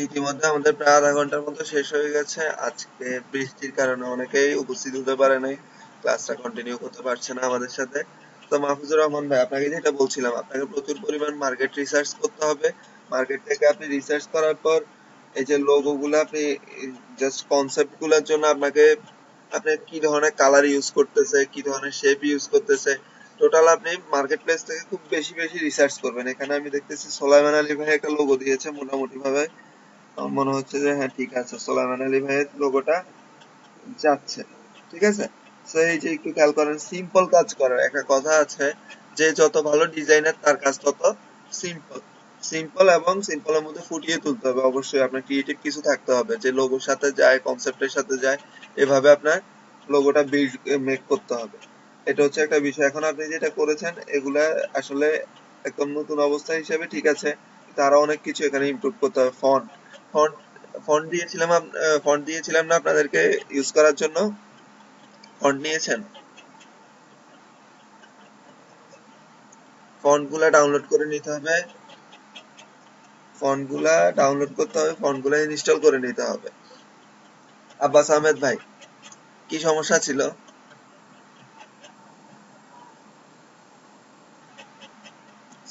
ইতিমধ্যে আমাদের প্রায় আধা ঘন্টার মতো শেষ হয়ে গেছে। আজকে বৃষ্টির কারণে অনেকেই উপস্থিত হতে পারে নাই, ক্লাসটা কন্টিনিউ করতে পারছে না আমাদের সাথে। তো মাহফুজুর রহমান ভাই, আপনাকে যেটা বলছিলাম, আপনাকে প্রচুর পরিমাণ মার্কেট রিসার্চ করতে হবে। মার্কেট থেকে আপনি রিসার্চ করার পর এই যে লোগো গুলো আপনি জাস্ট কনসেপ্ট গুলোর জন্য আপনাকে আপনি কি ধরনের কালার ইউজ করতেছে, কি ধরনের শেপ ইউজ করতেছে, টোটাল আপনি মার্কেট প্লেস থেকে খুব বেশি বেশি রিসার্চ করবেন। এখানে আমি দেখতেছি সোলাইমান আলী ভাই একটা লোগো দিয়েছে মোটামুটি ভাবে। আমার মনে হচ্ছে যে হ্যাঁ ঠিক আছে, সোলাইমান আলী ভাইয়ের লোগোটা যাচ্ছে। ঠিক আছে, তো এই যে একটু খেয়াল করেন, সিম্পল কাজ করার একটা কথা আছে যে যত ভালো ডিজাইনার তার কাজ তত সিম্পল। সিম্পল এবং সিম্পলের মধ্যে ফুটিয়ে তুলতে হবে। অবশ্যই আপনার ক্রিয়েটিভ কিছু থাকতে হবে যে লোগোর সাথে যায়, কনসেপ্টের সাথে যায়, এভাবে আপনার লোগোটা বিল্ড মেক করতে হবে। এটা হচ্ছে একটা বিষয়। এখন আপনি যেটা করেছেন এগুলা আসলে একদম নতুন অবস্থা হিসেবে ঠিক আছে, তারা অনেক কিছু এখানে ইমপ্রুভ করতে হবে। ফন্ট ফন্ট ফন্ট দিয়েছিলাম ফন্ট দিয়েছিলাম না আপনাদেরকে ইউজ করার জন্য? ফন্ট নিয়েছেন? ফন্ট গুলা ডাউনলোড করে নিতে হবে। ফন্ট গুলা ডাউনলোড করতে হবে, ফন্ট গুলা ইনস্টল করে নিতে হবে। আব্বাস আহমেদ ভাই, কি সমস্যা ছিল?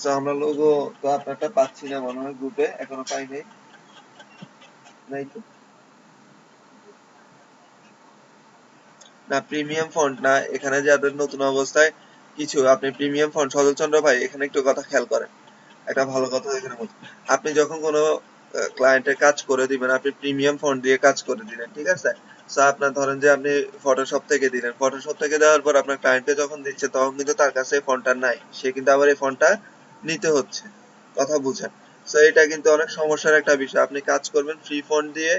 তো আমরা লোগো তো আপনারটা পাচ্ছি না মনে হয়, গ্রুপে এখনো পাই নাই। নাই তো। না, প্রিমিয়াম ফন্ট না, এখানে যাদের নতুন অবস্থায় কিছু আপনি প্রিমিয়াম ফন্ট, সজল চন্দ্র ভাই এখানে একটু কথা খেয়াল করেন, একটা ভালো কথা এখানে বলছি। আপনি যখন কোনো ক্লায়েন্টের কাজ করে দিবেন, আপনি প্রিমিয়াম ফন্ট দিয়ে কাজ করে দিলেন, ঠিক আছে? সো আপনার ধরেন যে আপনি ফটোশপ থেকে দিলেন, ফটোশপ থেকে দেওয়ার পর আপনার ক্লায়েন্টকে যখন দিচ্ছে তখন কিন্তু তার কাছে এই ফন্টটা নাই, সে কিন্তু আবার এই ফন্টটা নিতে হচ্ছে। কথা বুঝেন? সো এটা কিন্তু অনেক সমস্যার একটা বিষয়। আপনি কাজ করবেন ফ্রি ফন্ট দিয়ে,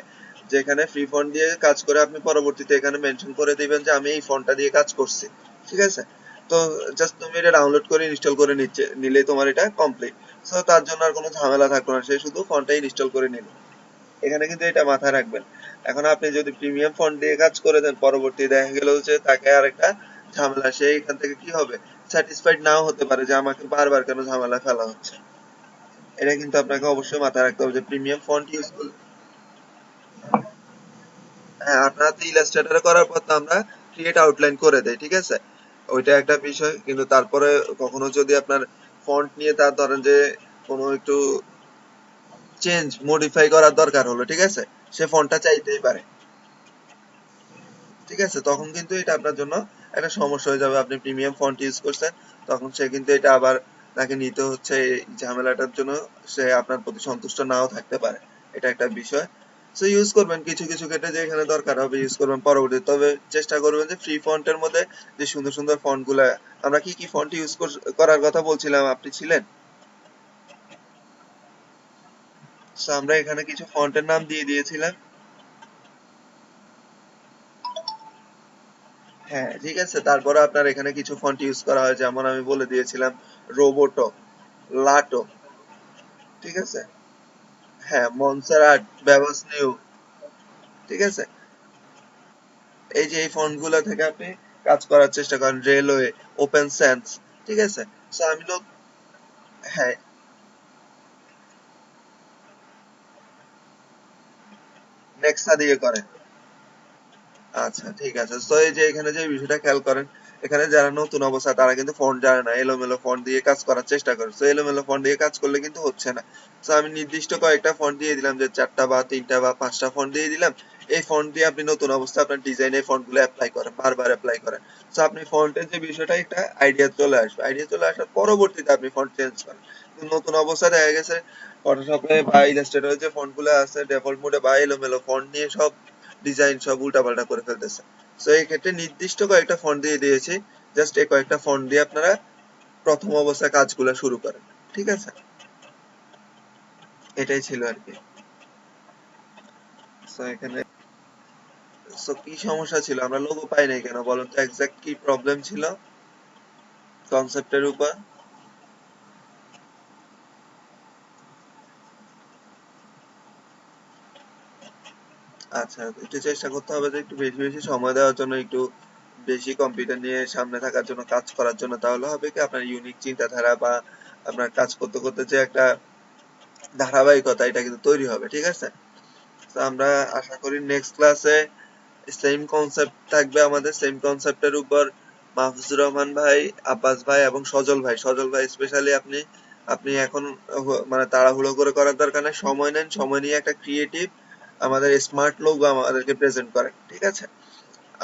যেখানে ফ্রি ফন্ট দিয়ে কাজ করে আপনি পরবর্তীতে এখানে মেনশন করে দিবেন যে আমি এই ফন্টটা দিয়ে কাজ করছি। ঠিক আছে? তো জাস্ট তুমি এটা ডাউনলোড করে ইনস্টল করে নিলেই তোমার এটা কমপ্লিট। সো তার জন্য আর কোনো ঝামেলা থাকলো না, সে শুধু ফন্টটা ইনস্টল করে নিল। এখানে কিন্তু এটা মাথায় রাখবেন। এখন আপনি যদি প্রিমিয়াম ফন্ট দিয়ে কাজ করে দেন, পরবর্তী দেখা গেল যে তাকে আর একটা ঝামেলা, সে এখান থেকে কি হবে, স্যাটিসফাইড নাও হতে পারে যে আমাকে বারবার কেন ঝামেলা ফেলা হচ্ছে। এটা কিন্তু আপনাকে অবশ্যই মাথায় রাখতে হবে যে প্রিমিয়াম ফন্ট ইউজ করলে। হ্যাঁ, আপনারা তো ইলাস্ট্রেটরে করার পর তো আমরা ক্রিয়েট আউটলাইন করে দেই, ঠিক আছে? ওইটা একটা বিষয়, কিন্তু তারপরে কখনো যদি আপনার ফন্ট নিয়ে তার ধরেন যে কোনো একটু চেঞ্জ মডিফাই করার দরকার হলো, ঠিক আছে, সে ফন্টটা চাইতেই পারে। ঠিক আছে, তখন কিন্তু এটা আপনার জন্য একটা সমস্যা হয়ে যাবে। আপনি প্রিমিয়াম ফন্ট ইউজ করছেন, তখন সে কিন্তু এটা আবার তাকে নিতে হচ্ছে, এই ঝামেলাটার জন্য সে আপনার প্রতি সন্তুষ্ট নাও থাকতে পারে। এটা একটা বিষয়। সো ইউজ করবেন কিছু কিছু ক্ষেত্রে, যেখানে দরকার হবে ইউজ করবেন পরবর্তী, তবে চেষ্টা করবেন যে ফ্রি ফন্টের মধ্যে যে সুন্দর সুন্দর ফন্ট গুলা। আমরা কি কি ফন্ট ইউজ করার কথা বলছিলাম, আপনি ছিলেন? সো আমরা এখানে কিছু ফন্টের নাম দিয়ে দিয়েছিলাম। হ্যাঁ ঠিক আছে, তারপরে আপনার এখানে কিছু ফন্ট ইউজ করা হয়, যেমন আমি বলে দিয়েছিলাম রোবোটো, লাটো। ঠিক আছে, হ্যাঁ মনসারাট, বেবস নিউ। ঠিক আছে, এই যে এই ফন্ট গুলা থেকে আপনি কাজ করার চেষ্টা করেন, রেলওয়ে, ওপেন সেন্স। ঠিক আছে, সো আমি লোক, হ্যাঁ নেক্সা দিয়ে করে। আচ্ছা ঠিক আছে, তো এই যে এখানে যে বিষয়টা খেয়াল করেন, এখানে যারা নতুন অবস্থা তারা কিন্তু ফন্ট জানে না, এলোমেলো ফন্ট দিয়ে কাজ করার চেষ্টা করে। তো এলোমেলো ফন্ট দিয়ে কাজ করলে কিন্তু হচ্ছে না। তো আমি নির্দিষ্ট কয়েকটা ফন্ট দিয়ে দিলাম, যে চারটা বা তিনটা বা পাঁচটা ফন্ট দিয়ে দিলাম। এই ফন্ট দিয়ে আপনি নতুন অবস্থা আপনার ডিজাইনে ফন্ট গুলো অ্যাপ্লাই করেন, বারবার অ্যাপ্লাই করেন। তো আপনি ফন্টের যে বিষয়টা, একটা আইডিয়া চলে আসবে, আইডিয়া চলে আসার পরবর্তীতে আপনি ফন্ট চেঞ্জ করেন। কিন্তু নতুন অবস্থা দেখা গেছে ফটোশপে বা ইলাস্ট্রেটরে যে ফন্ট গুলো আছে ডিফল্ট মোডে বা এলোমেলো ফন্ট নিয়ে সব ডিজাইন সব উল্টাপাল্টা করে ফেলতেছে। তো এই ক্ষেত্রে নির্দিষ্ট কয়েকটা ফন্ট দিয়ে দিয়েছি, জাস্ট এই কয়েকটা ফন্ট দিয়ে আপনারা প্রথম অবস্থায় কাজগুলো শুরু করেন। ঠিক আছে, এটাই ছিল আর কি। তো এখানে তো কি সমস্যা ছিল, আমরা লোগো পাই নাই কেন বলেন তো, এক্সাক্ট কি প্রবলেম ছিল কনসেপ্টের উপর? আচ্ছা, একটু চেষ্টা করতে হবে যে একটু বেশি বেশি সময় দেওয়ার জন্য, একটু বেশি কম্পিউটার নিয়ে সামনে থাকার জন্য, কাজ করার জন্য। তাহলে হবে কি আপনার ইউনিক চিন্তাধারা বা আপনার কাজ করতে করতে যে একটা ধারাবাহিকতা এটা কিন্তু তৈরি হবে, ঠিক আছে? তো আমরা আশা করি নেক্সট ক্লাসে সেম কনসেপ্ট থাকবে, আমাদের সেম কনসেপ্টের উপর মাহফুজুর রহমান ভাই, আব্বাস ভাই এবং সজল ভাই স্পেশালি আপনি আপনি এখন মানে তাড়াহুড়ো করে করার দরকার নেই, সময় নেন, সময় নিয়ে একটা ক্রিয়েটিভ আমাদের স্মার্ট লোগো আমাদেরকে প্রেজেন্ট করেন, ঠিক আছে?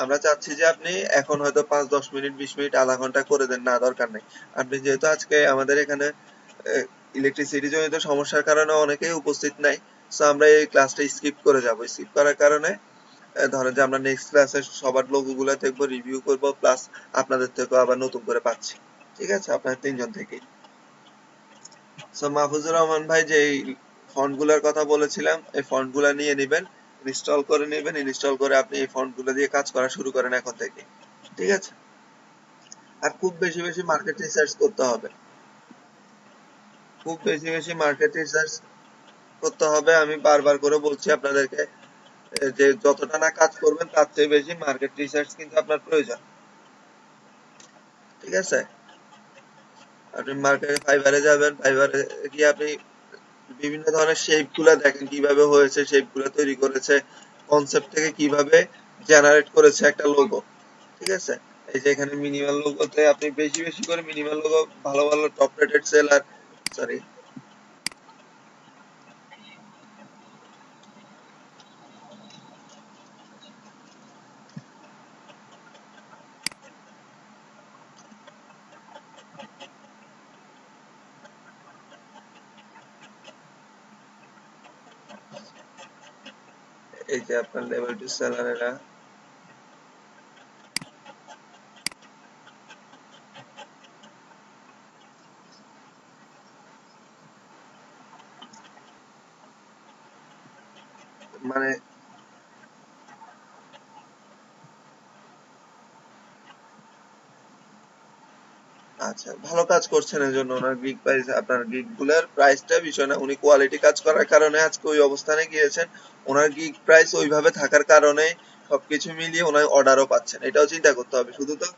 আমরা চাচ্ছি যে আপনি এখন হয়তো 5-10 মিনিট 20 মিনিট আধা ঘন্টা করে দেন, না দরকার নেই। আপনি যেহেতু আজকে আমাদের এখানে ইলেকট্রিসিটি জনিত সমস্যার কারণে অনেকেই উপস্থিত নাই, সো আমরা এই ক্লাসটা স্কিপ করে যাব। স্কিপ করার কারণে ধরেন যে আমরা নেক্সট ক্লাসে সবার লোগো গুলা দেখবো, রিভিউ করব, প্লাস আপনাদের থেকেও আবার নতুন করে পাচ্ছি, ঠিক আছে? আপনার তিনজন থেকেই। সো মাহফুজুর রহমান ভাই যে এই ফন্ট গুলার কথা বলেছিলাম, এই ফন্ট গুলা নিয়ে নিবেন, ইনস্টল করে নেবেন, ইনস্টল করে আপনি এই ফন্ট গুলো দিয়ে কাজ করা শুরু করেন এখন থেকে, ঠিক আছে? আর খুব বেশি বেশি মার্কেট রিসার্চ করতে হবে, খুব বেশি বেশি মার্কেট রিসার্চ করতে হবে। আমি বারবার করে বলছি আপনাদেরকে যে যতটা না কাজ করবেন তার চেয়ে বেশি মার্কেট রিসার্চ কিন্তু আপনার প্রয়োজন, ঠিক আছে? আপনি মার্কেটে ফাইবারে যাবেন, ফাইবারে গিয়ে আপনি বিভিন্ন ধরনের শেপ গুলা দেখেন কিভাবে হয়েছে, শেপ গুলা তৈরি করেছে, কনসেপ্ট থেকে কিভাবে জেনারেট করেছে একটা লোগো, ঠিক আছে? এই যে এখানে মিনিমাল লোগোতে আপনি বেশি বেশি করে মিনিমাল লোগো, ভালো ভালো টপ রেটেড সেলার, সরি, এই যে আপনার লেভেল 2 সেলারেরা, মানে আচ্ছা, ভালো কাজ করছেন এজন্য ওনার গিগ প্রাইস, আপনার গিগ গুলার প্রাইসটা বিষয় না, উনি কোয়ালিটি কাজ করার কারণে আজকে ওই অবস্থানে গিয়েছেন। ওনার গিগ প্রাইস ওইভাবে থাকার কারণে সবকিছু মিলিয়ে ওনার অর্ডারও পাচ্ছেন, এটাও চিন্তা করতে হবে শুধু তো।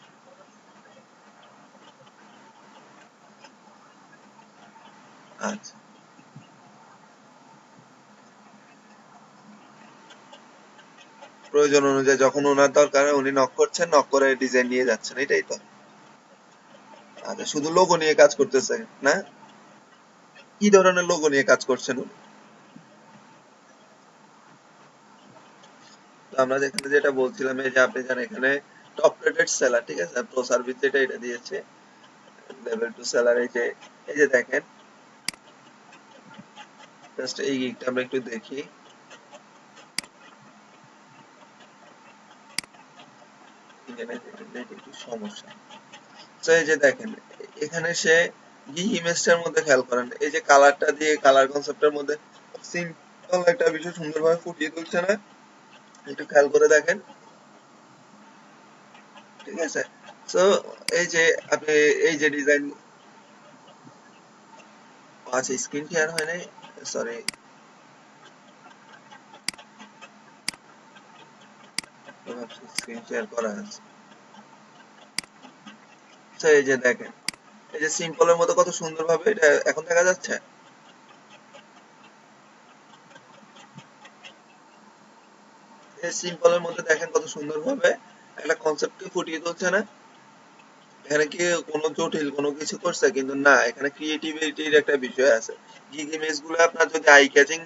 আচ্ছা, প্রয়োজন অনুযায়ী যখন ওনার দরকার হয় উনি নক করছেন, নক করে ডিজাইন নিয়ে যাচ্ছেন, এটাই তো? আচ্ছা, শুধু লোগো নিয়ে কাজ করতেছে না? কি ধরনের লোগো নিয়ে কাজ করছেন উনি? তো আমরা যেখানে যেটা বলছিলাম, এই যে আপনি জানেন এখানে টপ রেটেড সেলার, ঠিক আছে? প্রো সার্ভিস যেটা এটা দিয়েছে, লেভেল 2 সেলার, এই যে দেখেন, জাস্ট এই গিগটা আমরা একটু দেখি, এখানে নেট একটু সমস্যা। তো এই যে দেখেন, এখানে সে গিগ ইমেজটার মধ্যে খেয়াল করেন, এই যে কালারটা দিয়ে কালার কনসেপ্টের মধ্যে সিম্পল একটা বিষয় সুন্দরভাবে ফুটিয়ে তুলছে না? একটু খেয়াল করে দেখেন, ঠিক আছে? তো এই যে আপনি এই যে ডিজাইন, আচ্ছা স্ক্রিন শেয়ার হয় নাই, সরি, স্ক্রিন শেয়ার করা আছে। তো এই যে দেখেন, এই যে সিম্পলের মধ্যে কত সুন্দরভাবে এটা এখন দেখা যাচ্ছে, এই সিম্পলের মধ্যে দেখেন কত সুন্দরভাবে একটা কনসেপ্টকে ফুটিয়ে তুলছে না? এখানে কি কোনো জটিল কোনো কিছু করছে? কিন্তু না, এখানে ক্রিয়েটিভিটির একটা বিষয় আছে। গিগ ইমেজ গুলো আপনার যদি আই ক্যাচিং,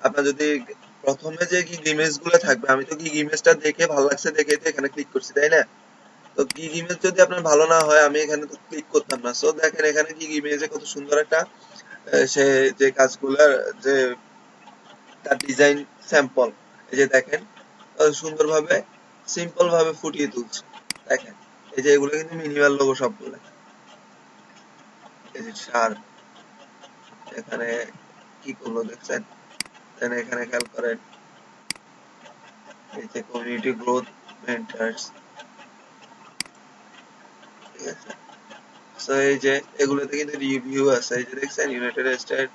আপনার যদি প্রথমে যে গিগ ইমেজ গুলো থাকবে, আমি তো গিগ ইমেজটা দেখে ভালো লাগছে দেখে তো এখানে ক্লিক করছি, তাই না? তো গিগ ইমেজ যদি আপনার ভালো না হয় আমি এখানে তো ক্লিক করতাম না। সো দেখেন এখানে গিগ ইমেজে কত সুন্দর একটা সে যে কাজগুলার যে তার ডিজাইন স্যাম্পল, এই যে দেখেন সুন্দরভাবে সিম্পল ভাবে ফুটিয়ে তুলছে, দেখেন। এই যে এগুলো কিন্তু মিনিমাল লোগো সবগুলো, এই যে শার্প, এখানে কি করলো দেখছেন? এখানে এখানে খেয়াল করেন, এই যে কমিউনিটি গ্রোথ মেন্টার্স, ঠিক আছে? সো এই যে এগুলোতে কিন্তু রিভিউ আছে, এই যে দেখছেন ইউনাইটেড স্টেট,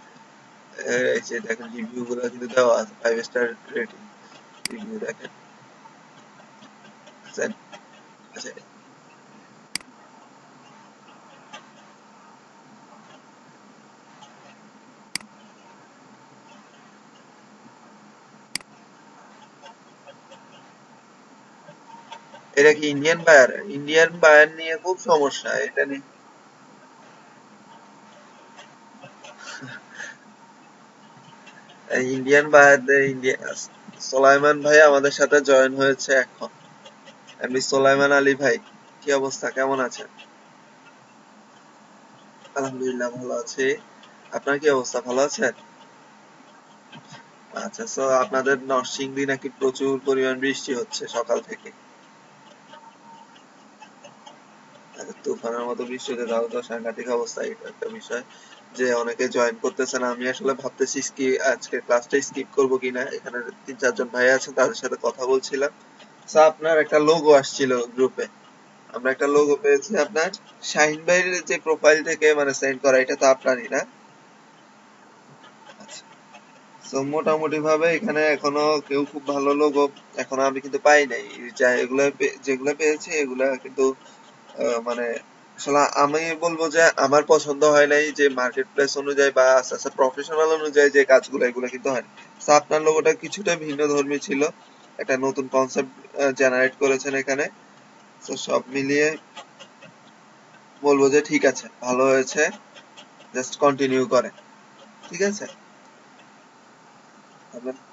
এই যে দেখেন রিভিউ গুলো কিন্তু দেওয়া আছে, 5 স্টার রেটিং রিভিউ দেখেন, দেখছেন? আচ্ছা, এটা কি ইন্ডিয়ান বায়ার? ইন্ডিয়ান বায়ার নিয়ে খুব সমস্যা এটা নিয়ে। ইন্ডিয়ান বায়ারদের ইন্ডিয়া, সোলাইমান ভাই আমাদের সাথে জয়েন হয়েছে এখন। এমনি সোলাইমান আলী ভাই, কি অবস্থা, কেমন আছেন? আলহামদুলিল্লাহ ভালো আছি। আপনার কি অবস্থা, ভালো আছেন? আচ্ছা, সো আপনাদের নরসিংদী নাকি প্রচুর পরিমাণ বৃষ্টি হচ্ছে সকাল থেকে। আচ্ছা, তুফানের মতো বৃষ্টি হতে তাহলে তো সাংঘাতিক অবস্থা। এটা একটা বিষয় যে অনেকে জয়েন করতেছে না। আমি আসলে ভাবতেছি কি আজকে ক্লাসটা স্কিপ করবো কিনা। এখানে 3-4 জন ভাই আছেন, তাদের সাথে কথা বলছিলাম। স্যার আপনার একটা লোগো আসছিল গ্রুপে, আমরা একটা লোগো পেয়েছি আপনার। শাহিন ভাইয়ের যে প্রোফাইল থেকে মানে সেন্ড করা, এটা তো আপনারই না? আচ্ছা, তো মোটামুটি ভাবে এখানে এখনো কেউ খুব ভালো লোগো এখনো আমি কিন্তু পাই নাই। যা এগুলা যেগুলা পেয়েছি এগুলা কিন্তু মানে আসলে আমি বলবো যে আমার পছন্দ হয় নাই, যে মার্কেট প্লেস অনুযায়ী বা আস্তে আস্তে প্রফেশনাল অনুযায়ী যে কাজগুলো এগুলো কিন্তু হয়। তো আপনার লোগোটা কিছুটা ভিন্ন ধর্মী ছিল, একটা নতুন কনসেপ্ট জেনারেট করেছেন এখানে। তো সব মিলিয়ে বলবো যে ঠিক আছে, ভালো হয়েছে, জাস্ট কন্টিনিউ করেন। ঠিক আছে। আপনার-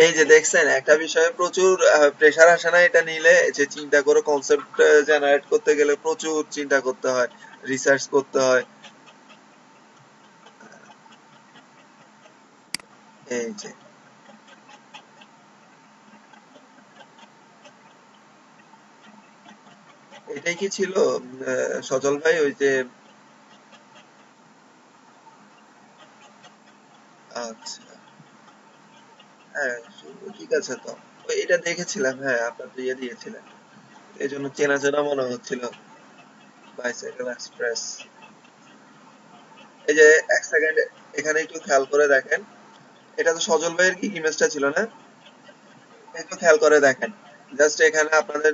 এই যে দেখছেন একটা বিষয়ে প্রচুর প্রেসার আসে না এটা নিলে, যে চিন্তা করে কনসেপ্ট জেনারেট করতে গেলে প্রচুর চিন্তা করতে হয়, রিসার্চ করতে হয়। এই যে এটাই কি ছিল সজল ভাই, ওই যে আচ্ছা, হ্যাঁ ঠিক আছে তো। ওই এটা দেখেছিলাম, হ্যাঁ আপনার তো ইয়ে দিয়েছিলেন, এই জন্য চেনা চেনা মনে হচ্ছিল। Bicycle express. এই যে এক সেকেন্ড এখানে একটু খেয়াল করে দেখেন, এটা তো সজল ভাইয়ের কি ইমেজটা ছিল না? একটু খেয়াল করে দেখেন, জাস্ট এখানে আপনাদের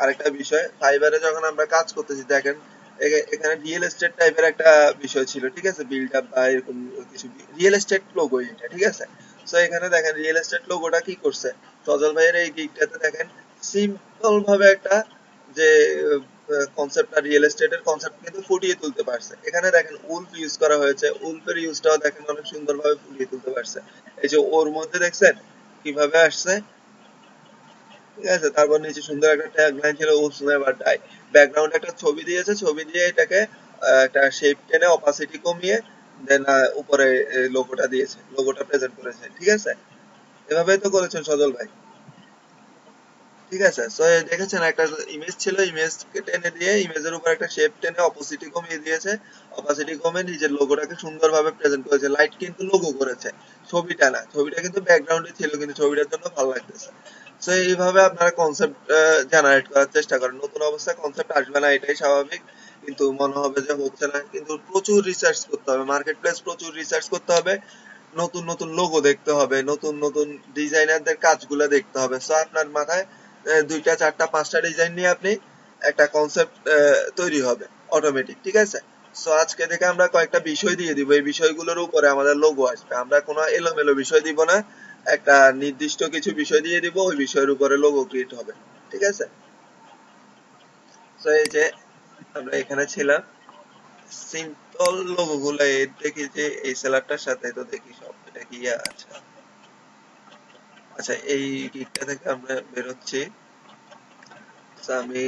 আরেকটা বিষয়, ফাইবারে যখন আমরা কাজ করতেছি দেখেন, এখানে রিয়েল এস্টেট টাইপের একটা বিষয় ছিল, ঠিক আছে, বিল্ড আপ বা এরকম কিছু, রিয়েল এস্টেট লোগো এটা, ঠিক আছে। সো এখানে দেখেন রিয়েল এস্টেট লোগোটা কি করছে, সজল ভাইয়ের এই গিগটাতে দেখেন সিম্পল ভাবে একটা যে কনসেপ্টটা, রিয়েল এস্টেটের কনসেপ্ট কিন্তু ফুটিয়ে তুলতে পারছে। এখানে দেখেন উলফ ইউজ করা হয়েছে, উলফের ইউজটাও দেখেন অনেক সুন্দরভাবে ফুটিয়ে তুলতে পারছে। এই যে ওর মধ্যে দেখছেন কিভাবে আসছে, ঠিক আছে। তারপর নিচে সুন্দর একটা ট্যাগলাইন ছিল উলস নেভার ডাই। ব্যাকগ্রাউন্ডে একটা ছবি দিয়েছে, ছবি দিয়ে এটাকে একটা শেপ টেনে অপাসিটি কমিয়ে দেন উপরে লোগোটা দিয়েছে, লোগোটা প্রেজেন্ট করেছে, ঠিক আছে। এভাবেই তো করেছেন সজল ভাই, ঠিক আছে। সো দেখেছেন একটা ইমেজ ছিল, ইমেজ টেনে দিয়ে ইমেজের উপর একটা শেপ টেনে অপোসিটি কমিয়ে দিয়েছে, অপাসিটি কমে নিজের লোগোটাকে সুন্দরভাবে প্রেজেন্ট করেছে। লাইট কিন্তু লোগো করেছে, ছবিটা না, ছবিটা কিন্তু ব্যাকগ্রাউন্ডে ছিল কিন্তু ছবিটার জন্য ভালো লাগতেছে। সো এইভাবে আপনারা কনসেপ্ট জেনারেট করার চেষ্টা করেন, নতুন অবস্থায় কনসেপ্ট আসবে না এটাই স্বাভাবিক, কিন্তু মনে হবে যে হচ্ছে না, কিন্তু প্রচুর রিসার্চ করতে হবে, মার্কেট প্লেস প্রচুর রিসার্চ করতে হবে, নতুন নতুন লোগো দেখতে হবে, নতুন নতুন ডিজাইনারদের কাজগুলো দেখতে হবে। সো আপনার মাথায় দুইটা চারটা পাঁচটা ডিজাইন নিয়ে আপনি একটা কনসেপ্ট তৈরি হবে অটোমেটিক, ঠিক আছে। সো আজকে থেকে আমরা কয়েকটা বিষয় দিয়ে দিব, এই বিষয়গুলোর উপরে আমাদের লোগো আসবে, আমরা কোনো এলোমেলো বিষয় দিব না, একটা নির্দিষ্ট কিছু বিষয় দিয়ে দিব, ওই বিষয়ের উপরে লোগো ক্রিয়েট হবে, ঠিক আছে। তো এই যে আমরা এখানে ছিলাম, সিম্পল লোগো গুলো দেখি যে এই সেলারটার সাথে তো দেখি সব, এটা কি আচ্ছা। আচ্ছা, এই গিগটা থেকে আমরা বেরোচ্ছি। আচ্ছা, আমি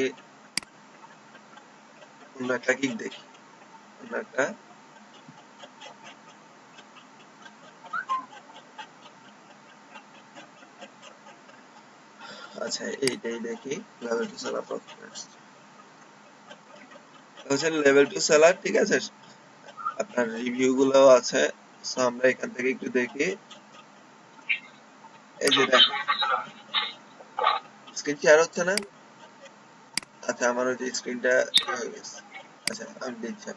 অন্য একটা গিগ দেখি, অন্য একটা। আচ্ছা, এইটাই দেখি, লেভেল টু সেলার পারফরমেন্স, হচ্ছে লেভেল টু সেলার, ঠিক আছে। আপনার রিভিউ গুলো আছে। So, আমরা এখান থেকে একটু দেখি। এই যে দেখেন, স্ক্রিন শেয়ার হচ্ছে না। আচ্ছা, আমার ওই যে স্ক্রিনটা হয়ে গেছে। আচ্ছা, আমি দিচ্ছি।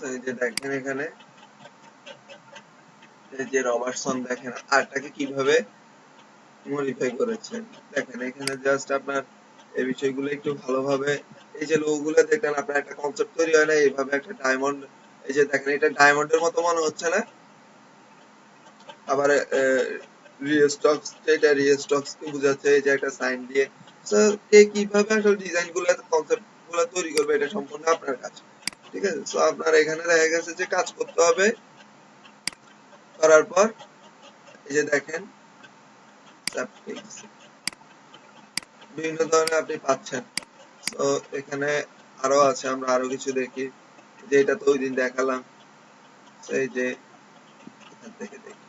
এই যে দেখেন এখানে এই যে রবার্টসন দেখেন আরটাকে কিভাবে মডিফাই করেছেন। দেখেন এখানে জাস্ট আপনার এই বিষয়গুলো একটু ভালোভাবে এই যে লোগোগুলো দেখেন আপনার একটা কনসেপ্ট তৈরি হয় না এইভাবে একটা ডায়মন্ড এই যে দেখেন এটা ডায়মন্ডের মতো মনে হচ্ছে না? আবার রিস্টক্স যেটা রিস্টক্স কে বোঝাচ্ছে এই যে একটা সাইন দিয়ে। সো কে কিভাবে আসলে ডিজাইন গুলো কনসেপ্ট গুলো তৈরি করবে এটা সম্পূর্ণ আপনার কাজ। ঠিক আছে? সো আপনার এখানে দেখা গেছে যে কাজ করতে হবে করার পর এই যে দেখেন সাবটেক্স বিভিন্ন ধরনের আপনি পাচ্ছেন। তো এখানে আরো আছে আমরা আরো কিছু দেখি যে এটা তো ওই দিন দেখালাম এই যে এখান থেকে দেখি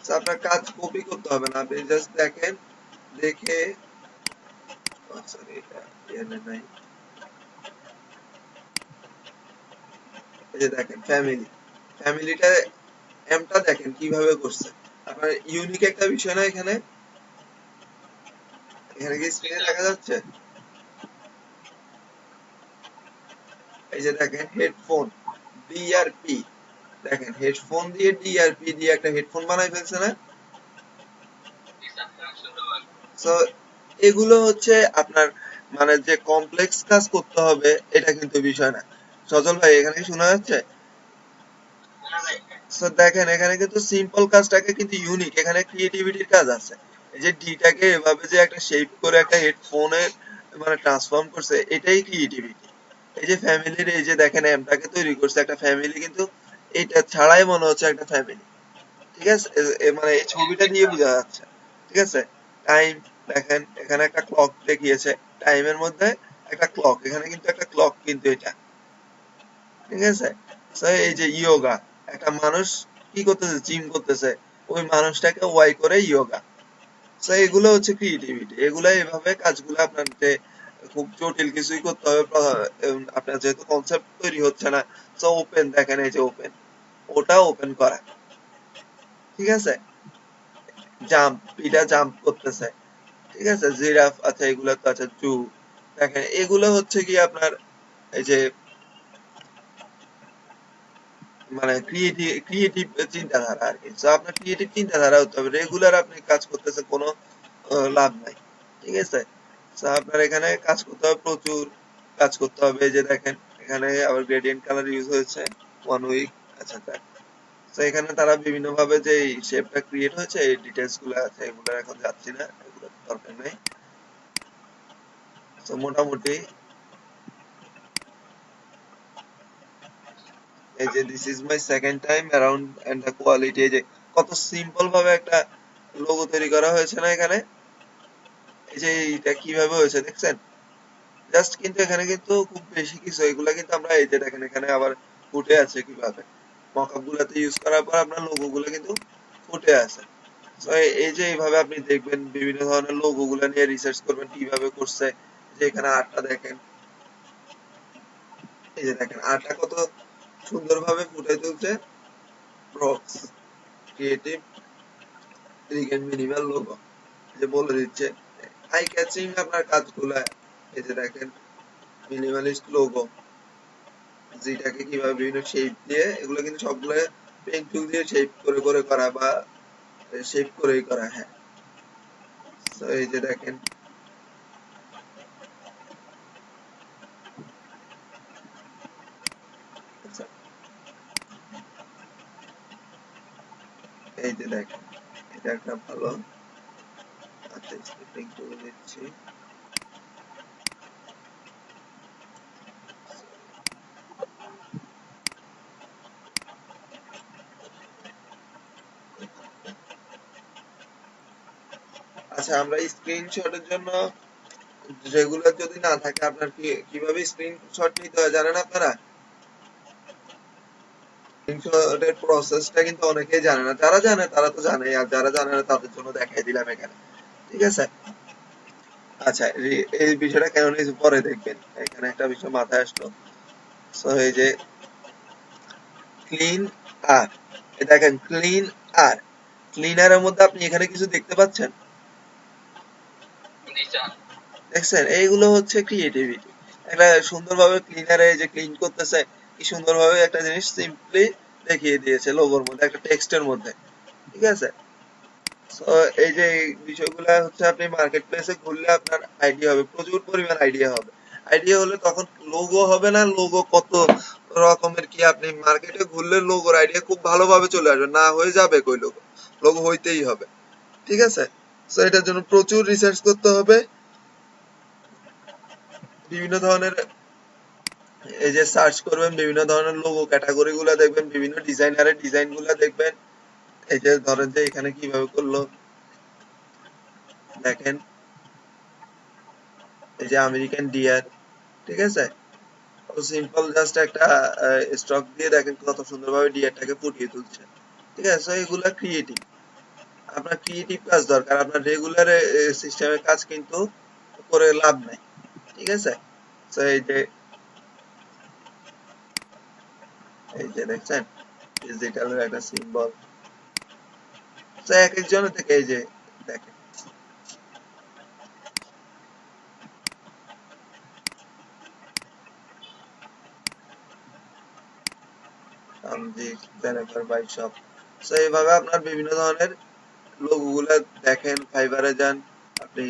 তো আপনার কাজ কপি করতে হবে না আপনি জাস্ট দেখেন দেখে সরি এটা এখানে নাই এই যে দেখেন ফ্যামিলি ফ্যামিলিটা এমটা দেখেন কিভাবে করছে আপনার ইউনিক একটা বিষয় না এখানে এখানে কি স্ক্রিনে দেখা যাচ্ছে এই যে দেখেন হেডফোন ডিআরপি দেখেন হেডফোন দিয়ে ডিআরপি দিয়ে একটা হেডফোন বানাই ফেলছে না সো এগুলো হচ্ছে আপনার মানে যে কমপ্লেক্স কাজ করতে হবে এটা কিন্তু বিষয় না সজল ভাই এখানে কি শোনা যাচ্ছে সো দেখেন এখানে কিন্তু সিম্পল কাজটাকে কিন্তু ইউনিক এখানে ক্রিয়েটিভিটির কাজ আছে এই যে ডিটাকে এভাবে যে একটা শেপ করে একটা হেডফোনের মানে ট্রান্সফর্ম করছে এটাই ক্রিয়েটিভিটি এই যে ফ্যামিলির এই যে দেখেন এমটাকে তৈরি করছে একটা ফ্যামিলি কিন্তু এটা ছাড়াই মনে হচ্ছে একটা ফ্যামিলি ঠিক আছে মানে এই ছবিটা দিয়ে বোঝা যাচ্ছে ঠিক আছে টাইম দেখেন এখানে একটা ক্লক দেখিয়েছে টাইমের মধ্যে একটা ক্লক এখানে কিন্তু একটা ক্লক কিন্তু এটা ঠিক আছে তো এই যে ইয়োগা একটা মানুষ কি করতেছে জিম করতেছে ওই মানুষটাকে ওয়াই করে ইয়োগা তো এগুলো হচ্ছে ক্রিয়েটিভিটি এগুলো এভাবে কাজগুলো আপনার যে খুব জটিল কিছুই করতে হবে আপনার যেহেতু কনসেপ্ট তৈরি হচ্ছে না তো ওপেন দেখেন এই যে ওপেন ওটা ওপেন করা ঠিক আছে জাম্প এটা জাম্প করতেছে ঠিক আছে জিরাফ আচ্ছা এগুলো তো আচ্ছা জু দেখেন এগুলো হচ্ছে কি আপনার এই যে মানে ক্রিয়েটিভ চিন্তাধারা আর কি তো আপনার ক্রিয়েটিভ চিন্তাধারা হতে হবে রেগুলার আপনি কাজ করতেছেন কোনো লাভ নাই ঠিক আছে তো আপনার এখানে কাজ করতে হবে প্রচুর কাজ করতে হবে এই যে দেখেন এখানে আবার গ্রেডিয়েন্ট কালার ইউজ হয়েছে 1 উইক আচ্ছা যাক তো এখানে তারা বিভিন্ন ভাবে যে শেপটা ক্রিয়েট হয়েছে এই ডিটেলস গুলো আছে এগুলো এখন যাচ্ছি না এগুলো দরকার নেই তো মোটামুটি এই যে this is my second time around and the quality এই যে কত সিম্পল ভাবে একটা লোগো তৈরি করা হয়েছে না এখানে এই যে এটা কিভাবে হয়েছে দেখছেন জাস্ট কিন্তু এখানে কিন্তু খুব বেশি কিছু এগুলা কিন্তু আমরা এই যে দেখেন এখানে আবার ফুটে আছে কিভাবে মকআপ গুলাতে ইউজ করার পর আপনার লোগো গুলো কিন্তু ফুটে আছে তো এই যে এইভাবে আপনি দেখবেন বিভিন্ন ধরনের লোগো গুলা নিয়ে রিসার্চ করবেন কিভাবে করছে যে এখানে আর্টটা দেখেন এই যে দেখেন আর্টটা কত সুন্দরভাবে ফুটে তুলছে ব্রক্স ক্রিয়েটিভ এলিগেন্ট মিনিমাল লোগো যে বলে দিচ্ছে আই ক্যাচিং আপনার কাজগুলা এই যে দেখেন মিনিমালিস্ট লোগো যেটাকে কিভাবে বিভিন্ন শেপ দিয়ে এগুলো কিন্তু সবগুলো পেন টুল দিয়ে শেপ করে করে করা বা শেপ করেই করা হ্যাঁ তো এই যে দেখেন আচ্ছা এই যে দেখেন এটা একটা ভালো আচ্ছা স্ক্রিপ্টিং করে দিচ্ছি আচ্ছা আমরা স্ক্রিনশটের জন্য রেগুলার যদি না থাকে আপনার কি কিভাবে স্ক্রিনশট নিতে হয় জানেন আপনারা স্ক্রিনশটের প্রসেসটা কিন্তু অনেকেই জানে না যারা জানে তারা তো জানে আর যারা জানে না তাদের জন্য দেখাই দিলাম এখানে ঠিক আছে আচ্ছা এই বিষয়টা কেন নিয়েছি পরে দেখবেন এখানে একটা বিষয় মাথায় আসলো সো এই যে ক্লিন আর দেখেন ক্লিন আর ক্লিনারের মধ্যে আপনি এখানে কিছু দেখতে পাচ্ছেন দেখছেন, এইগুলো হচ্ছে ক্রিয়েটিভিটি। একটা সুন্দরভাবে ক্লিনারে যে ক্লিন করতেছে, কি সুন্দরভাবে একটা জিনিস সিম্পলি দেখিয়ে দিয়েছে লোগোর মধ্যে, একটা টেক্সটের মধ্যে। ঠিক আছে? তো এই যে এই বিষয়গুলা হচ্ছে আপনি মার্কেট প্লেসে ঘুরলে আপনার আইডিয়া হবে, প্রচুর পরিমাণ আইডিয়া হবে। আইডিয়া হলে তখন লোগো হবে না, লোগো কত রকমের কি, আপনি মার্কেটে ঘুরলে লোগোর আইডিয়া খুব ভালোভাবে চলে আসবে, না হয়ে যাবে কই লোগো, লোগো হইতেই হবে। ঠিক আছে? তো এটার জন্য প্রচুর রিসার্চ করতে হবে, বিভিন্ন ধরনের এই যে সার্চ করবেন, বিভিন্ন ধরনের লোগো ক্যাটাগরি গুলা দেখবেন, বিভিন্ন ডিজাইনারের ডিজাইন গুলা দেখবেন। এই যে ধরেন যে এখানে কিভাবে করলো দেখেন, এই যে আমেরিকান ডিয়ার। ঠিক আছে? সিম্পল জাস্ট একটা স্টক দিয়ে দেখেন কত সুন্দরভাবে ডিয়ারটাকে ফুটিয়ে তুলছে। ঠিক আছে? তো এগুলা ক্রিয়েটিভ। আপনার ক্রিয়েটিভ কাজ দরকার, আপনার রেগুলার সিস্টেমের কাজ কিন্তু করে লাভ নাই। ঠিক আছে? তো এই যে দেখছেন ডিজিটালের একটা সিম্বল। তো এক একজনের থেকে এই যে দেখেন সঞ্জিত জেনিফার বাই শপ। তো এইভাবে আপনার বিভিন্ন ধরনের লোগো গুলা দেখেন, ফাইবারে যান, আপনি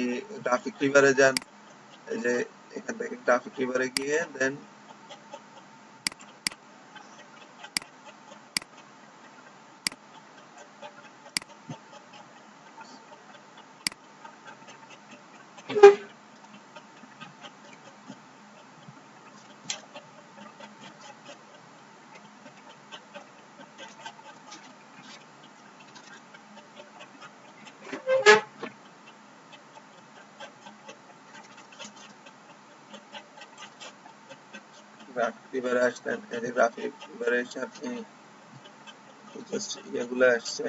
গ্রাফিক রিভারে যান। এই যে এখান থেকে গ্রাফিক রিভারে গিয়ে দেন গ্রাফিক রিভারে আসলেন, এই যে গ্রাফিক রিভারে এসে আপনি জাস্ট ইয়েগুলো আসছে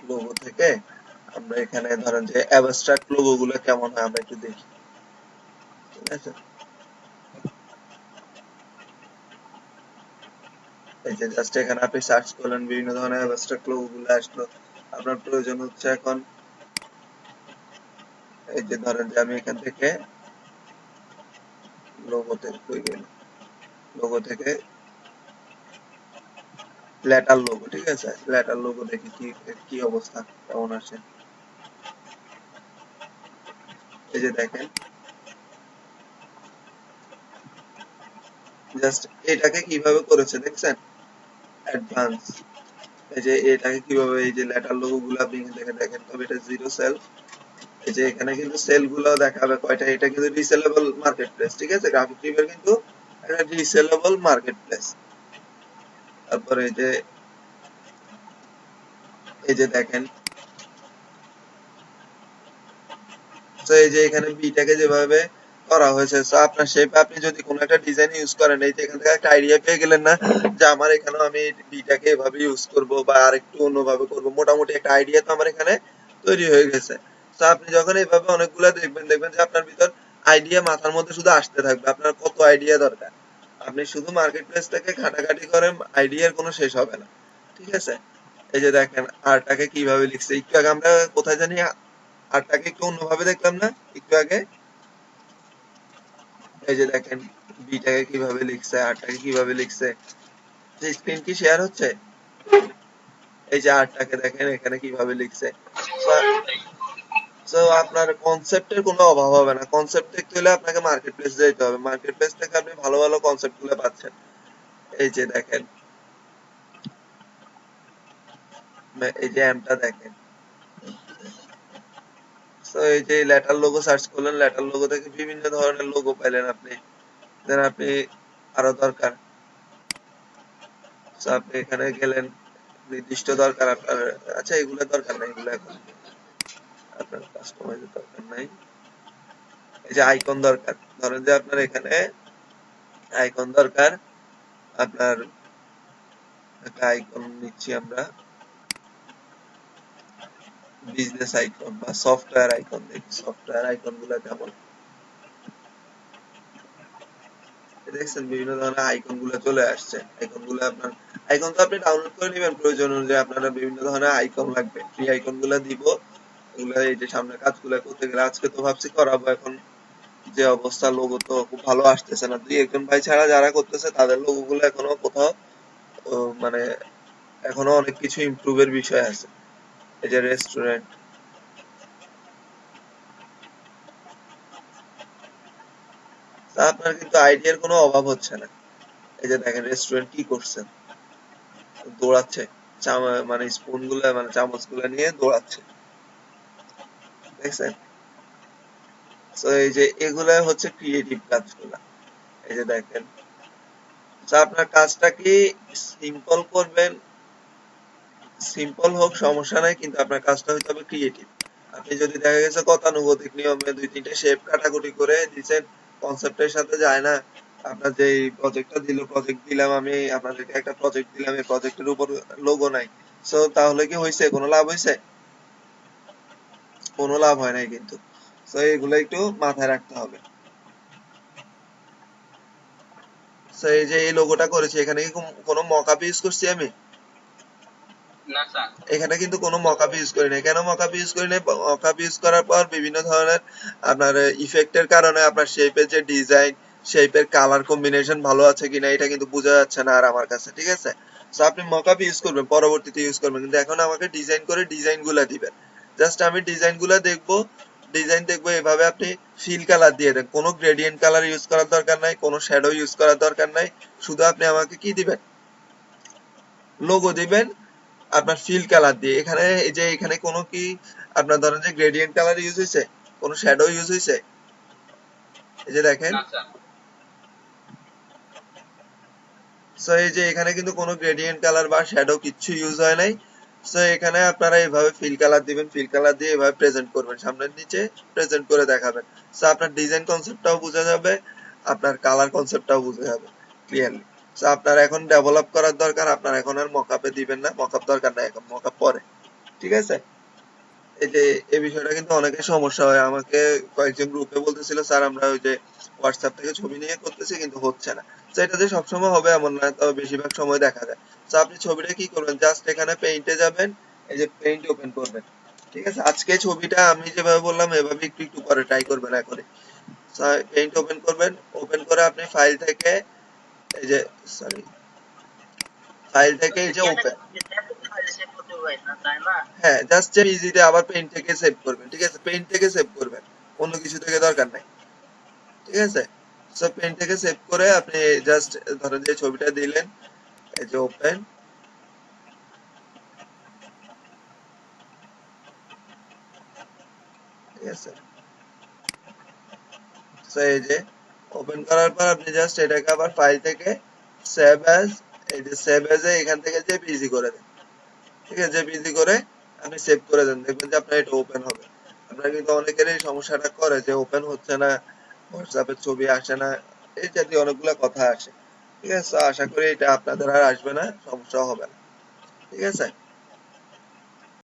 লোগো থেকে। আমরা এখানে ধরেন যে অ্যাবস্ট্রাক্ট লোগো গুলো কেমন হয় আমরা একটু দেখি। ঠিক আছে? এই যে জাস্ট এখানে আপনি সার্চ করলেন, বিভিন্ন ধরনের অ্যাবস্ট্রাক্ট লোগো গুলো আসলো। আপনার প্রয়োজন হচ্ছে এখন এই যে ধরেন যে আমি এখান থেকে লোগোতে কই গেল, লোগো থেকে লেটার লোগো। ঠিক আছে? লেটার লোগো দেখি কি কি অবস্থা, কেমন আসে। এই যে দেখেন, জাস্ট এটাকে কিভাবে করেছে দেখছেন, অ্যাডভান্স। এই যে এটাকে কিভাবে, এই যে লেটার লোগো গুলো আপনি এখান থেকে দেখেন, তবে এটা জিরো সেল। এই যে এখানে কিন্তু সেল গুলো দেখাবে কয়টা, এটা কিন্তু রিসেলেবল মার্কেট প্লেস। ঠিক আছে? গ্রাফিক রিভার কিন্তু একটা রিসেলেবল মার্কেট প্লেস। তারপরে এই যে দেখেন, তো এই যে এখানে বিটাকে যেভাবে করা হয়েছে, তো আপনার শেপে আপনি যদি কোনো একটা ডিজাইন ইউজ করেন, এই যে এখান থেকে একটা আইডিয়া পেয়ে গেলেন না, যে আমার এখানেও আমি বিটাকে এভাবে ইউজ করব বা আরেকটু অন্যভাবে করব, মোটামুটি একটা আইডিয়া তো আমার এখানে তৈরি হয়ে গেছে। তো আপনি যখন এইভাবে অনেকগুলো দেখবেন, দেখবেন যে আপনার ভিতর আইডিয়া মাথার মধ্যে শুধু আসতে থাকবে। আপনার কত আইডিয়া দরকার, আপনি শুধু মার্কেট প্লেসটাকে ঘাটাঘাটি করেন, আইডিয়ার কোনো শেষ হবে না। ঠিক আছে? এই যে দেখেন আরটাকে কিভাবে লিখছে, একটু আগে আমরা কোথায় জানি আরটাকে একটু অন্যভাবে দেখলাম না একটু আগে? এই যে দেখেন বিটাকে কিভাবে লিখছে, আরটাকে কিভাবে লিখছে। যে স্ক্রিন কি শেয়ার হচ্ছে? এই যে আরটাকে দেখেন এখানে কিভাবে লিখছে। সো আপনার কনসেপ্টের কোনো অভাব হবে না। কনসেপ্ট দেখতে হলে আপনাকে মার্কেট প্লেস যেতে হবে, মার্কেট প্লেস থেকে আপনি ভালো ভালো কনসেপ্ট গুলো পাচ্ছেন। এই যে দেখেন, এই যে এমটা দেখেন। তো এই যে লেটার লোগো সার্চ করলেন, লেটার লোগো থেকে বিভিন্ন ধরনের লোগো পাইলেন আপনি। দেন আপনি আরো দরকার, তো আপনি এখানে গেলেন, নির্দিষ্ট দরকার আপনার। আচ্ছা এগুলো দরকার নাই, এগুলো এখন আপনার কাস্টমাইজের দরকার নাই। এই যে আইকন দরকার, ধরেন যে আপনার এখানে আইকন দরকার, আপনার একটা আইকন নিচ্ছি আমরা, বিজনেস আইকন বা সফটওয়্যার আইকন। দেখি সফটওয়্যার আইকন গুলা কেমন। দেখছেন বিভিন্ন ধরনের আইকন গুলো চলে আসছে। আইকন গুলো আপনার, আইকন তো আপনি ডাউনলোড করে নেবেন প্রয়োজন অনুযায়ী। আপনারা বিভিন্ন ধরনের আইকন লাগবে, ফ্রি আইকন গুলা দিব, কাজগুলো, এই যে সামনে কাজগুলো করতে গেলে আজকে তো ভাবছি করাবো, এখন যে অবস্থা লোগো তো খুব ভালো আসতেছে না, দুই একজন ভাই ছাড়া যারা করতেছে তাদের লোগো গুলো এখনো কোথাও মানে এখনো অনেক কিছু ইমপ্রুভের বিষয় আছে। এই যে রেস্টুরেন্ট, আপনার কিন্তু আইডিয়ার কোনো অভাব হচ্ছে না। এই যে দেখেন রেস্টুরেন্ট কি করছে, দৌড়াচ্ছে, মানে স্পুন গুলা মানে চামচ গুলা নিয়ে দৌড়াচ্ছে, দেখছেন? তো এই যে এগুলা হচ্ছে ক্রিয়েটিভ কাজগুলা। এই যে দেখেন, তো আপনার কাজটা কি সিম্পল করবেন, সিম্পল হোক সমস্যা নাই, কিন্তু আপনার কাজটা হইতে হবে ক্রিয়েটিভ। আপনি যদি দেখা গেছে গতানুগতিক নিয়মে দুই তিনটে শেপ কাটাকুটি করে দিচ্ছেন, কনসেপ্টের সাথে যায় না, আপনার যে প্রজেক্টটা দিল, প্রজেক্ট দিলাম আমি আপনাদেরকে, একটা প্রজেক্ট দিলাম, এই প্রজেক্টের উপর লোগো নাই, সো তাহলে কি হয়েছে, কোনো লাভ হয়েছে? কোনো লাভ হয় নাই কিন্তু। সো এগুলো একটু মাথায় রাখতে হবে। সো এই যে এই লোগোটা করেছি, এখানে কি কোনো মকআপ ইউজ করছি আমি? না স্যার। এখানে কিন্তু কোনো মকআপ ইউজ করি নাই। কেন মকআপ ইউজ করি নাই? মকআপ ইউজ করার পর বিভিন্ন ধরনের আপনার ইফেক্টের কারণে আপনার শেপের যে ডিজাইন, শেপের কালার কম্বিনেশন ভালো আছে কিনা এটা কিন্তু বোঝা যাচ্ছে না আর আমার কাছে, ঠিক আছে? সো আপনি মকআপ ইউজ করবেন, পরবর্তীতে ইউজ করবেন, কিন্তু এখন আমাকে ডিজাইন করে ডিজাইন গুলা দিবেন। জাস্ট আমি ডিজাইন গুলা দেখবো, ডিজাইন দেখবো, এভাবে আপনি ফিল কালার দিয়ে দেন, কোনো গ্রেডিয়েন্ট কালার ইউজ করার দরকার নাই, কোনো শ্যাডো ইউজ করার দরকার নাই, শুধু আপনি আমাকে কি দিবেন, লোগো দিবেন আপনার ফিল কালার দিয়ে। এখানে এই যে এখানে কোনো কি আপনার ধরেন যে গ্রেডিয়েন্ট কালার ইউজ হয়েছে, কোনো শ্যাডো ইউজ হয়েছে? এই যে দেখেন, না স্যার। সো এই যে এখানে কিন্তু কোনো গ্রেডিয়েন্ট কালার বা শ্যাডো কিচ্ছু ইউজ হয় নাই। সো এখানে আপনারা এইভাবে ফিল কালার দিবেন, ফিল কালার দিয়ে এভাবে প্রেজেন্ট করবেন, সামনের নিচে প্রেজেন্ট করে দেখাবেন। সো আপনার ডিজাইন কনসেপ্টটাও বোঝা যাবে, আপনার কালার কনসেপ্টটাও বোঝা যাবে ক্লিয়ারলি। সো আপনার এখন ডেভেলপ করার দরকার, আপনার এখন আর মকআপে দিবেন না, মকআপ দরকার নাই, এখন মকআপ পরে, ঠিক আছে? এই যে এই বিষয়টা কিন্তু অনেকের সমস্যা হয়, আমাকে কয়েকজন গ্রুপে বলতেছিল স্যার আমরা ওই যে হোয়াটসঅ্যাপ থেকে ছবি নিয়ে করতেছি কিন্তু হচ্ছে না। তো এটা যে সবসময় হবে এমন না, তবে বেশিরভাগ সময় দেখা যায়। তো আপনি ছবিটা কি করবেন, জাস্ট এখানে পেইন্টে যাবেন, এই যে পেইন্ট ওপেন করবেন, ঠিক আছে? আজকে ছবিটা আমি যেভাবে বললাম এভাবে একটু একটু করে ট্রাই করবেন এখনই। পেইন্ট ওপেন করবেন, ওপেন করে আপনি ফাইল থেকে এই যে, সরি, ফাইল থেকে এই যে ওপেন, হ্যাঁ জাস্ট ইজিতে আবার পেইন্ট থেকে সেভ করবেন, ঠিক আছে? পেইন্ট থেকে সেভ করবেন, অন্য কিছু থেকে দরকার নাই, ঠিক আছে? সো পেইন্ট থেকে সেভ করে আপনি জাস্ট ধরেন যে ছবিটা দিলেন, এই যে ওপেন, ঠিক আছে? সো এই যে ওপেন করার পর আপনি জাস্ট এটাকে আবার ফাইল থেকে সেভ অ্যাজ, এই যে সেভ অ্যাজ এ এখান থেকে জেপিইজি করে দেন, ঠিক আছে? জেপিইজি করে আপনি সেভ করে দেন, দেখবেন যে আপনার এটা ওপেন হবে। আপনার কিন্তু অনেকেরই সমস্যাটা করে যে ওপেন হচ্ছে না, হোয়াটসঅ্যাপের ছবি আসে না, এই জাতীয় অনেকগুলা কথা আসে, ঠিক আছে? তো আশা করি এটা আপনাদের আর আসবে না, সমস্যা হবে না, ঠিক আছে?